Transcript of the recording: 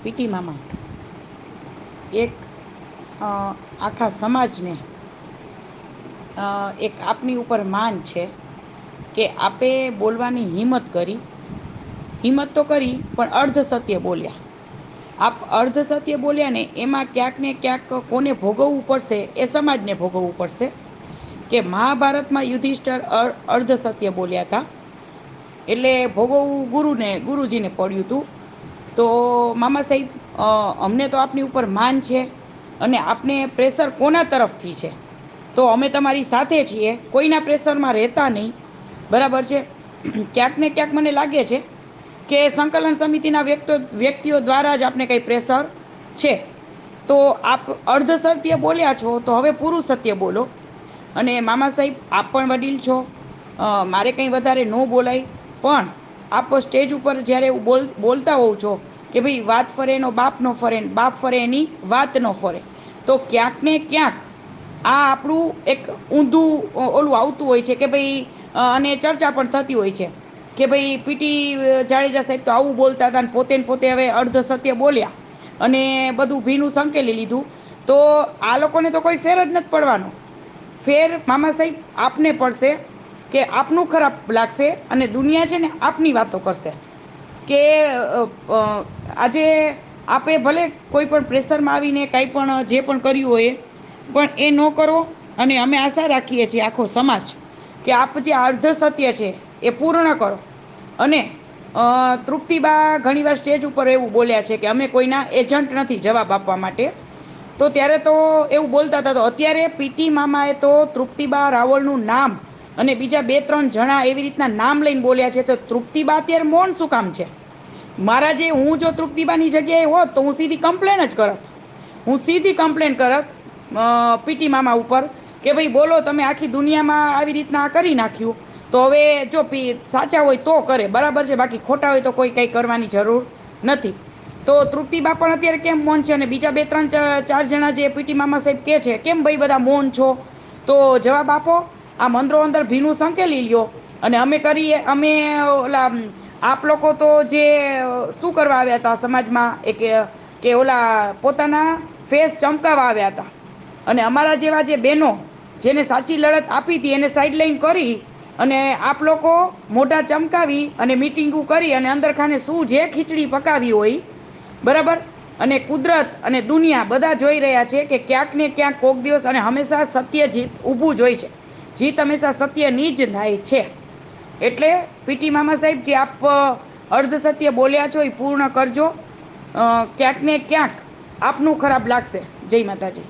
PT મામા એક આખા સમાજને એક આપની ઉપર માન છે કે આપે બોલવાની હિંમત તો કરી પણ અર્ધ સત્ય બોલ્યા. આપ અર્ધ સત્ય બોલ્યા ને એમાં ક્યાંક ને ક્યાંક કોને ભોગવવું પડશે એ સમાજને ભોગવવું પડશે. કે મહાભારતમાં યુધિષ્ઠર અર્ધ સત્ય બોલ્યા હતા એટલે ભોગવવું ગુરુજીને પડ્યું હતું. તો મામા સાહેબ અમને તો આપની ઉપર માન છે અને આપને પ્રેશર કોના તરફથી છે તો અમે તમારી સાથે છીએ, કોઈના પ્રેશરમાં રહેતા નહીં. બરાબર છે. ક્યાંક ને ક્યાંક મને લાગે છે કે સંકલન સમિતિના વ્યક્તિઓ દ્વારા જ આપણે કંઈ પ્રેશર છે. તો આપ અર્ધ સત્ય બોલ્યા છો તો હવે પૂરું સત્ય બોલો. અને મામા સાહેબ આપ પણ વડીલ છો, મારે કંઈ વધારે ન બોલાય, પણ આપ સ્ટેજ ઉપર જ્યારે બોલતા હોવ છો કે ભાઈ વાત ફરે એનો બાપ ન ફરે, બાપ ફરે એની વાત ન ફરે, તો ક્યાંક ને ક્યાંક આ આપણું એક ઊંધું ઓલું આવતું હોય છે કે ભાઈ અને ચર્ચા પણ થતી હોય છે કે ભાઈ પીટી જાડેજા સાહેબ તો આવું બોલતા હતા ને પોતે ને પોતે હવે અર્ધ સત્ય બોલ્યા અને બધું ભીનું સંકેલી લીધું. તો આ લોકોને તો કોઈ ફેર જ નથી પડવાનો. ફેર મામા સાહેબ આપને પડશે કે આપનું ખરાબ લાગશે અને દુનિયા છે ને આપની વાતો કરશે કે આજે આપે ભલે કોઈ પણ પ્રેશરમાં આવીને કાંઈ પણ જે પણ કર્યું હોય પણ એ ન કરો. અને અમે આશા રાખીએ છીએ આખો સમાજ કે આપ જે અર્ધ સત્ય છે એ પૂર્ણ કરો. અને તૃપ્તિબા ઘણીવાર સ્ટેજ ઉપર એવું બોલ્યા છે કે અમે કોઈના એજન્ટ નથી જવાબ આપવા માટે. તો ત્યારે તો એવું બોલતા હતા. તો અત્યારે પીટી મામાએ તો તૃપ્તિબા રાવળનું નામ અને બીજા 2-3 જણા એવી રીતના નામ લઈને બોલ્યા છે. તો તૃપ્તિબા અત્યારે મૌન શું કામ છે? મારા જે હું જો તૃપ્તિબાની જગ્યાએ હોત તો હું સીધી કમ્પ્લેન જ કરત. હું સીધી કમ્પ્લેન કરત પીટી મામા ઉપર કે ભાઈ બોલો, તમે આખી દુનિયામાં આવી રીતના કરી નાખ્યું. તો હવે જો સાચા હોય તો કરે, બરાબર છે, બાકી ખોટા હોય તો કોઈ કંઈ કરવાની જરૂર નથી. તો તૃપ્તિબા પણ અત્યારે કેમ મૌન છે અને બીજા 2-3-4 જણા જે પીટી મામા સાહેબ કે છે કેમ ભાઈ બધા મૌન છો? તો જવાબ આપો. આ અંદરો અંદર ભીનું સંકેલી લ્યો અને અમે કરીએ. અમે ઓલા આપ લોકો તો જે શું કરવા આવ્યા હતા સમાજમાં કે ઓલા પોતાના ફેસ ચમકાવવા આવ્યા હતા અને અમારા જેવા જે બહેનો જેને સાચી લડત આપી હતી એને સાઈડલાઈન કરી અને આપ લોકો મોઢા ચમકાવી અને મિટિંગો કરી અને અંદરખાને શું જે ખીચડી પકાવી હોય, બરાબર, અને કુદરત અને દુનિયા બધા જોઈ રહ્યા છે કે ક્યાંક ને ક્યાંક કોક દિવસ અને હંમેશા સત્ય જીત ઊભું જ હોય છે. જીત હંમેશા સત્યની જ થાય છે. એટલે પીટી મામા સાહેબ જે આપ અર્ધ સત્ય બોલ્યા છો એ પૂર્ણ કરજો. ક્યાંક ને ક્યાંક આપનું ખરાબ લાગશે. જય માતાજી.